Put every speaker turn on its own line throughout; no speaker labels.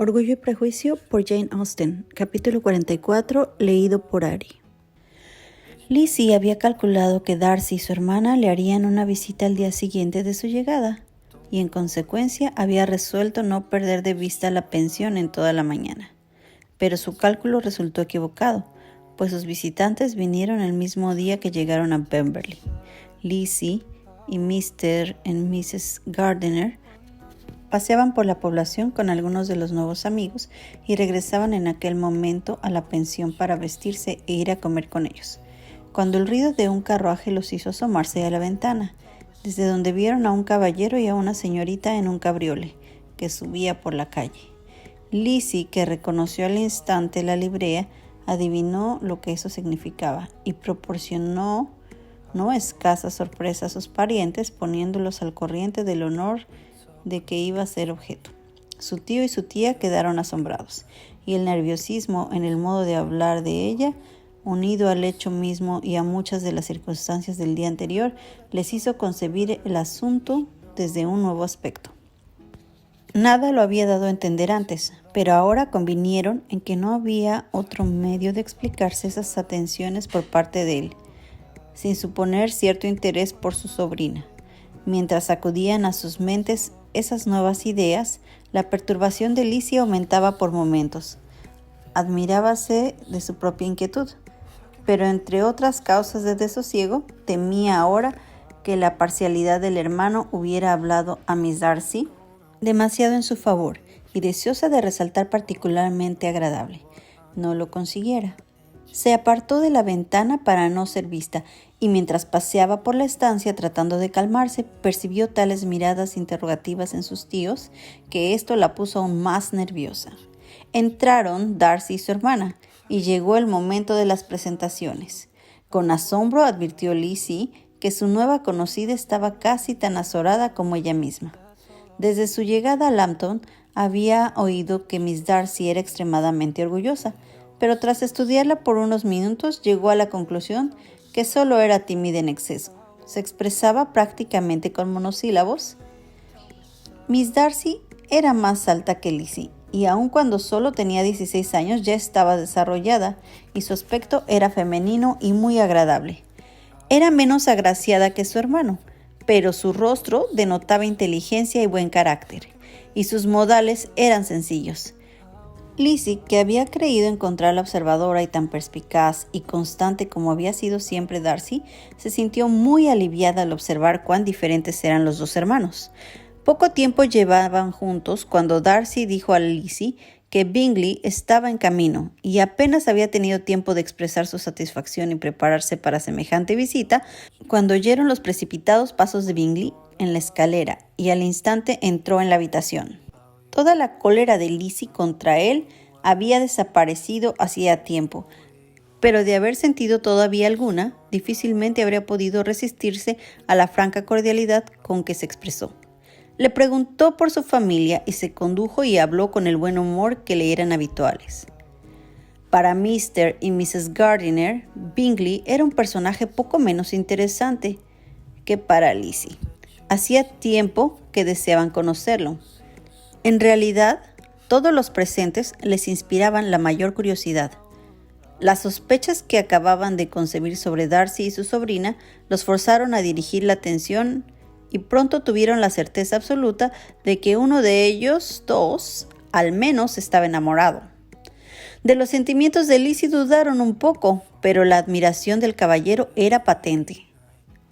Orgullo y Prejuicio por Jane Austen, capítulo 44, leído por Ari. Lizzie había calculado que Darcy y su hermana le harían una visita al día siguiente de su llegada, y en consecuencia había resuelto no perder de vista la pensión en toda la mañana. Pero su cálculo resultó equivocado, pues sus visitantes vinieron el mismo día que llegaron a Pemberley. Lizzie y Mr. y Mrs. Gardiner paseaban por la población con algunos de los nuevos amigos y regresaban en aquel momento a la pensión para vestirse e ir a comer con ellos, cuando el ruido de un carruaje los hizo asomarse a la ventana, desde donde vieron a un caballero y a una señorita en un cabriole que subía por la calle. Lizzie, que reconoció al instante la librea, adivinó lo que eso significaba y proporcionó no escasa sorpresa a sus parientes, poniéndolos al corriente del honor de que iba a ser objeto. Su tío y su tía quedaron asombrados, y el nerviosismo en el modo de hablar de ella, unido al hecho mismo y a muchas de las circunstancias del día anterior, les hizo concebir el asunto desde un nuevo aspecto. Nada lo había dado a entender antes, pero ahora convinieron en que no había otro medio de explicarse esas atenciones por parte de él, sin suponer cierto interés por su sobrina. Mientras acudían a sus mentes esas nuevas ideas, la perturbación de Lizzie aumentaba por momentos. Admirábase de su propia inquietud, pero entre otras causas de desosiego, temía ahora que la parcialidad del hermano hubiera hablado a Miss Darcy demasiado en su favor y, deseosa de resaltar particularmente agradable, no lo consiguiera. Se apartó de la ventana para no ser vista, y mientras paseaba por la estancia tratando de calmarse, percibió tales miradas interrogativas en sus tíos que esto la puso aún más nerviosa. Entraron Darcy y su hermana, y llegó el momento de las presentaciones. Con asombro advirtió Lizzie que su nueva conocida estaba casi tan azorada como ella misma. Desde su llegada a Lambton había oído que Miss Darcy era extremadamente orgullosa, pero tras estudiarla por unos minutos llegó a la conclusión que solo era tímida en exceso. Se expresaba prácticamente con monosílabos. Miss Darcy era más alta que Lizzie, y aun cuando solo tenía 16 años ya estaba desarrollada, y su aspecto era femenino y muy agradable. Era menos agraciada que su hermano, pero su rostro denotaba inteligencia y buen carácter, y sus modales eran sencillos. Lizzie, que había creído encontrarla observadora y tan perspicaz y constante como había sido siempre Darcy, se sintió muy aliviada al observar cuán diferentes eran los dos hermanos. Poco tiempo llevaban juntos cuando Darcy dijo a Lizzie que Bingley estaba en camino, y apenas había tenido tiempo de expresar su satisfacción y prepararse para semejante visita, cuando oyeron los precipitados pasos de Bingley en la escalera, y al instante entró en la habitación. Toda la cólera de Lizzie contra él había desaparecido hacía tiempo, pero de haber sentido todavía alguna, difícilmente habría podido resistirse a la franca cordialidad con que se expresó. Le preguntó por su familia y se condujo y habló con el buen humor que le eran habituales. Para Mr. y Mrs. Gardiner, Bingley era un personaje poco menos interesante que para Lizzie. Hacía tiempo que deseaban conocerlo. En realidad, todos los presentes les inspiraban la mayor curiosidad. Las sospechas que acababan de concebir sobre Darcy y su sobrina los forzaron a dirigir la atención, y pronto tuvieron la certeza absoluta de que uno de ellos dos, al menos, estaba enamorado. De los sentimientos de Lizzie dudaron un poco, pero la admiración del caballero era patente.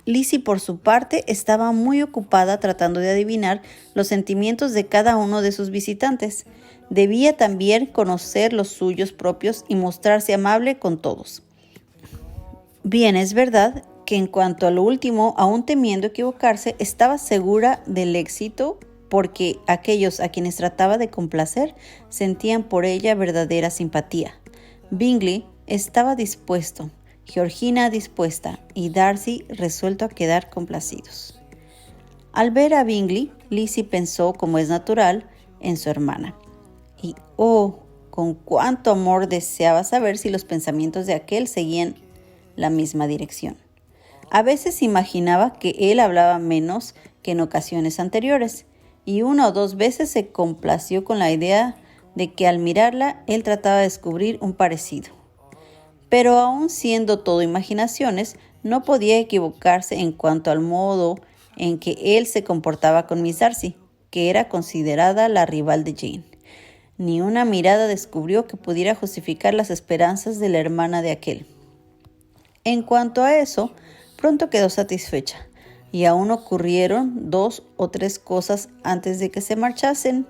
Lizzie, por su parte, estaba muy ocupada tratando de adivinar los sentimientos de cada uno de sus visitantes. Debía también conocer los suyos propios y mostrarse amable con todos. Bien, es verdad que en cuanto a lo último, aún temiendo equivocarse, estaba segura del éxito, porque aquellos a quienes trataba de complacer sentían por ella verdadera simpatía. Bingley estaba dispuesto, Georgina dispuesta, y Darcy resuelto a quedar complacidos. Al ver a Bingley, Lizzie pensó, como es natural, en su hermana. Y con cuánto amor deseaba saber si los pensamientos de aquel seguían la misma dirección. A veces imaginaba que él hablaba menos que en ocasiones anteriores, y una o dos veces se complació con la idea de que al mirarla él trataba de descubrir un parecido. Pero aun siendo todo imaginaciones, no podía equivocarse en cuanto al modo en que él se comportaba con Miss Darcy, que era considerada la rival de Jane. Ni una mirada descubrió que pudiera justificar las esperanzas de la hermana de aquel. En cuanto a eso, pronto quedó satisfecha, y aún ocurrieron 2 o 3 cosas antes de que se marchasen,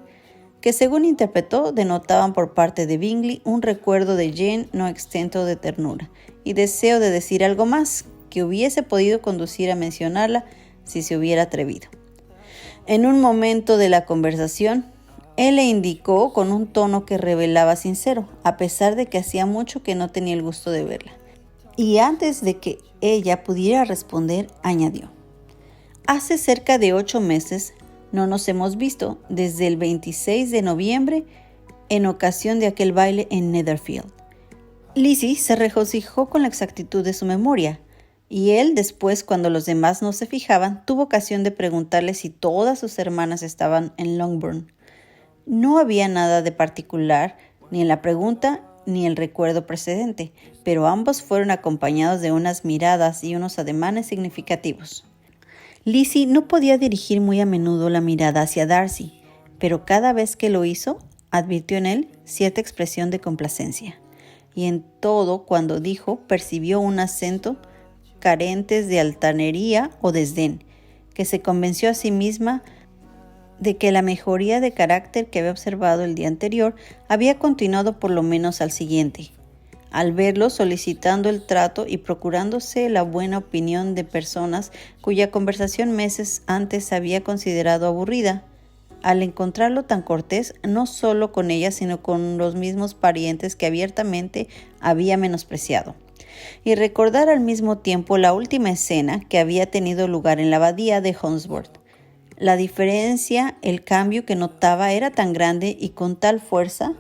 que según interpretó denotaban por parte de Bingley un recuerdo de Jane no exento de ternura, y deseo de decir algo más, que hubiese podido conducir a mencionarla si se hubiera atrevido. En un momento de la conversación, él le indicó con un tono que revelaba sincero, a pesar de que hacía mucho que no tenía el gusto de verla. Y antes de que ella pudiera responder, añadió: «Hace cerca de 8 meses no nos hemos visto desde el 26 de noviembre en ocasión de aquel baile en Netherfield». Lizzie se regocijó con la exactitud de su memoria, y él después, cuando los demás no se fijaban, tuvo ocasión de preguntarle si todas sus hermanas estaban en Longbourn. No había nada de particular, ni en la pregunta ni el recuerdo precedente, pero ambos fueron acompañados de unas miradas y unos ademanes significativos. Lizzie no podía dirigir muy a menudo la mirada hacia Darcy, pero cada vez que lo hizo, advirtió en él cierta expresión de complacencia, y en todo cuando dijo percibió un acento carentes de altanería o desdén, que se convenció a sí misma de que la mejoría de carácter que había observado el día anterior había continuado por lo menos al siguiente. Al verlo solicitando el trato y procurándose la buena opinión de personas cuya conversación meses antes había considerado aburrida, al encontrarlo tan cortés no solo con ella sino con los mismos parientes que abiertamente había menospreciado, y recordar al mismo tiempo la última escena que había tenido lugar en la abadía de Hunsford. La diferencia, el cambio que notaba era tan grande y con tal fuerza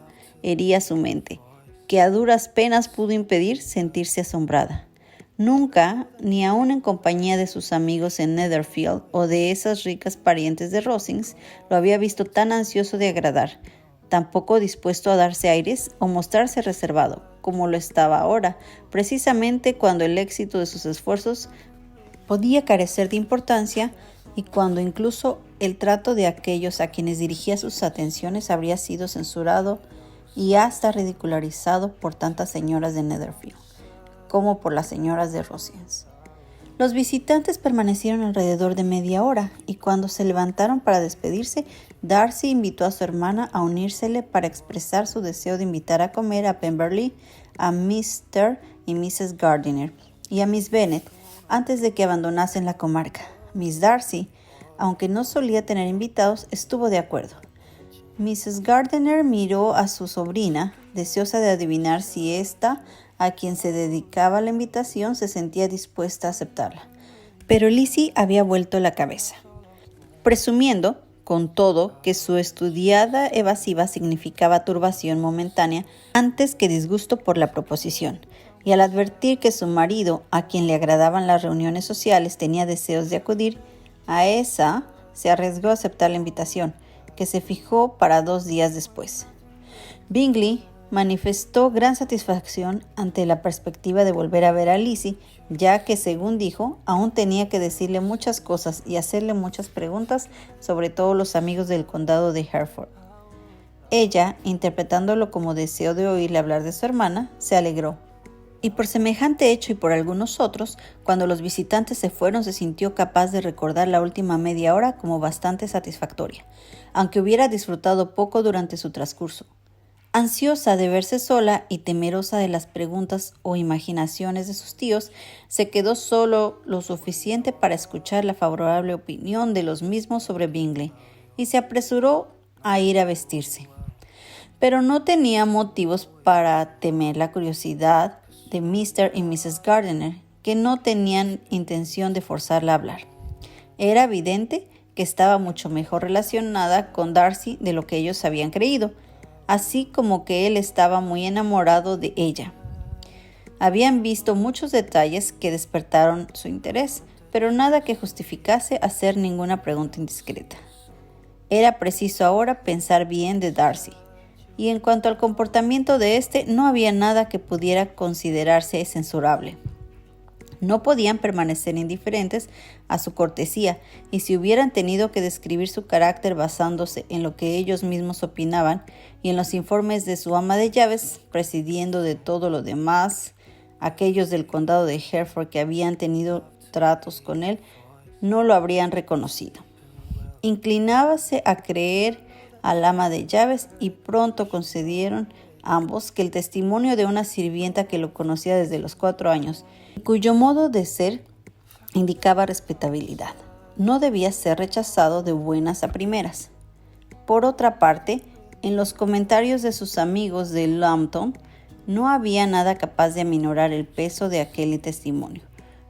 hería su mente, que a duras penas pudo impedir sentirse asombrada. Nunca, ni aun en compañía de sus amigos en Netherfield o de esas ricas parientes de Rosings, lo había visto tan ansioso de agradar, tampoco dispuesto a darse aires o mostrarse reservado, como lo estaba ahora, precisamente cuando el éxito de sus esfuerzos podía carecer de importancia y cuando incluso el trato de aquellos a quienes dirigía sus atenciones habría sido censurado y hasta ridicularizado por tantas señoras de Netherfield como por las señoras de Rosings. Los visitantes permanecieron alrededor de media hora y cuando se levantaron para despedirse, Darcy invitó a su hermana a unírsele para expresar su deseo de invitar a comer a Pemberley a Mr. y Mrs. Gardiner y a Miss Bennet antes de que abandonasen la comarca. Miss Darcy, aunque no solía tener invitados, estuvo de acuerdo. Mrs. Gardiner miró a su sobrina, deseosa de adivinar si ésta, a quien se dedicaba la invitación, se sentía dispuesta a aceptarla. Pero Lizzie había vuelto la cabeza, presumiendo, con todo, que su estudiada evasiva significaba turbación momentánea antes que disgusto por la proposición, y al advertir que su marido, a quien le agradaban las reuniones sociales, tenía deseos de acudir a esa, se arriesgó a aceptar la invitación, que se fijó para 2 días después. Bingley manifestó gran satisfacción ante la perspectiva de volver a ver a Lizzie, ya que, según dijo, aún tenía que decirle muchas cosas y hacerle muchas preguntas sobre todos los amigos del condado de Hereford. Ella, interpretándolo como deseo de oírle hablar de su hermana, se alegró. Y por semejante hecho y por algunos otros, cuando los visitantes se fueron, se sintió capaz de recordar la última media hora como bastante satisfactoria, aunque hubiera disfrutado poco durante su transcurso. Ansiosa de verse sola y temerosa de las preguntas o imaginaciones de sus tíos, se quedó solo lo suficiente para escuchar la favorable opinión de los mismos sobre Bingley y se apresuró a ir a vestirse. Pero no tenía motivos para temer la curiosidad de Mr. y Mrs. Gardiner, que no tenían intención de forzarla a hablar. Era evidente que estaba mucho mejor relacionada con Darcy de lo que ellos habían creído, así como que él estaba muy enamorado de ella. Habían visto muchos detalles que despertaron su interés, pero nada que justificase hacer ninguna pregunta indiscreta. Era preciso ahora pensar bien de Darcy. y en cuanto al comportamiento de éste, no había nada que pudiera considerarse censurable. No podían permanecer indiferentes a su cortesía, y si hubieran tenido que describir su carácter basándose en lo que ellos mismos opinaban y en los informes de su ama de llaves, prescindiendo de todo lo demás, aquellos del condado de Hereford que habían tenido tratos con él, no lo habrían reconocido. Inclinábase a creer al ama de llaves y pronto concedieron ambos que el testimonio de una sirvienta que lo conocía desde los 4 años, cuyo modo de ser indicaba respetabilidad, no debía ser rechazado de buenas a primeras. Por otra parte, en los comentarios de sus amigos de Lambton, no había nada capaz de aminorar el peso de aquel testimonio.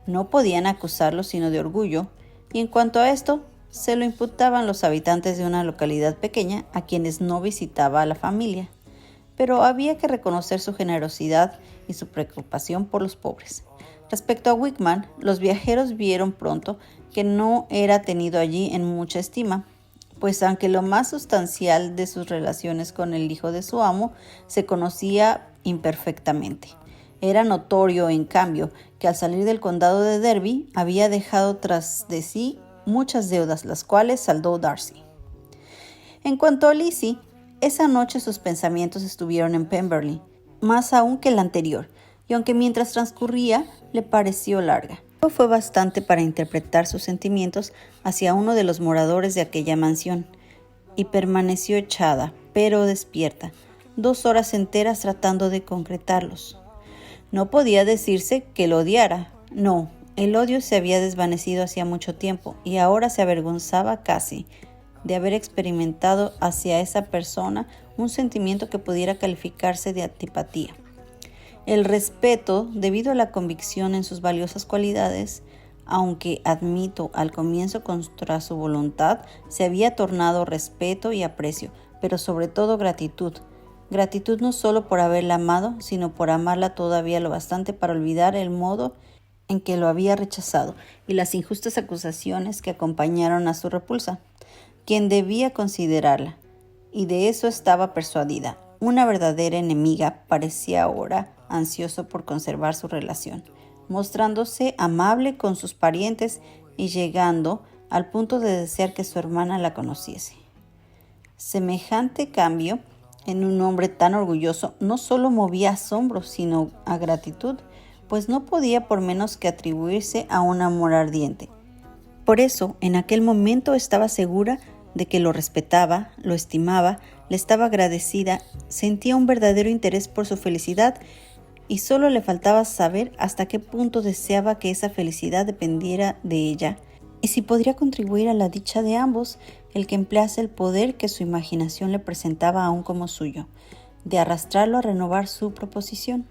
No podían acusarlo sino de orgullo, y en cuanto a esto, se lo imputaban los habitantes de una localidad pequeña a quienes no visitaba a la familia. Pero había que reconocer su generosidad y su preocupación por los pobres. Respecto a Wickman, los viajeros vieron pronto que no era tenido allí en mucha estima, pues aunque lo más sustancial de sus relaciones con el hijo de su amo se conocía imperfectamente. Era notorio, en cambio, que al salir del condado de Derby había dejado tras de sí muchas deudas, las cuales saldó Darcy. En cuanto a Lizzie, esa noche sus pensamientos estuvieron en Pemberley, más aún que la anterior, y aunque mientras transcurría le pareció larga, no fue bastante para interpretar sus sentimientos hacia uno de los moradores de aquella mansión, y permaneció echada, pero despierta, 2 horas enteras tratando de concretarlos. No podía decirse que lo odiara, no, el odio se había desvanecido hacía mucho tiempo, y ahora se avergonzaba casi de haber experimentado hacia esa persona un sentimiento que pudiera calificarse de antipatía. El respeto, debido a la convicción en sus valiosas cualidades, aunque admito al comienzo contra su voluntad, se había tornado respeto y aprecio, pero sobre todo gratitud. Gratitud no solo por haberla amado, sino por amarla todavía lo bastante para olvidar el modo en que lo había rechazado y las injustas acusaciones que acompañaron a su repulsa. Quien debía considerarla, y de eso estaba persuadida, una verdadera enemiga, parecía ahora ansioso por conservar su relación, mostrándose amable con sus parientes y llegando al punto de desear que su hermana la conociese. Semejante cambio en un hombre tan orgulloso no solo movía asombro, sino a gratitud, pues no podía por menos que atribuirse a un amor ardiente. Por eso, en aquel momento estaba segura de que lo respetaba, lo estimaba, le estaba agradecida, sentía un verdadero interés por su felicidad y solo le faltaba saber hasta qué punto deseaba que esa felicidad dependiera de ella y si podría contribuir a la dicha de ambos el que emplease el poder que su imaginación le presentaba aún como suyo, de arrastrarlo a renovar su proposición.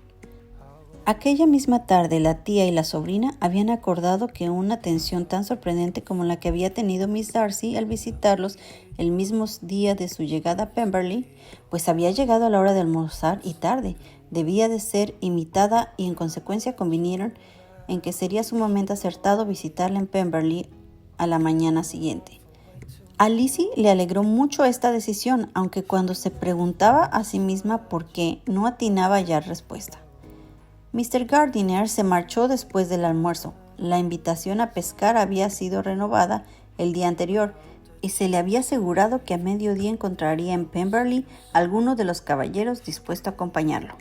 Aquella misma tarde la tía y la sobrina habían acordado que una atención tan sorprendente como la que había tenido Miss Darcy al visitarlos el mismo día de su llegada a Pemberley, pues había llegado a la hora de almorzar y tarde, debía de ser imitada y en consecuencia convinieron en que sería sumamente acertado visitarla en Pemberley a la mañana siguiente. A Lizzie le alegró mucho esta decisión, aunque cuando se preguntaba a sí misma por qué no atinaba ya respuesta. Mr. Gardiner se marchó después del almuerzo. La invitación a pescar había sido renovada el día anterior y se le había asegurado que a mediodía encontraría en Pemberley alguno de los caballeros dispuesto a acompañarlo.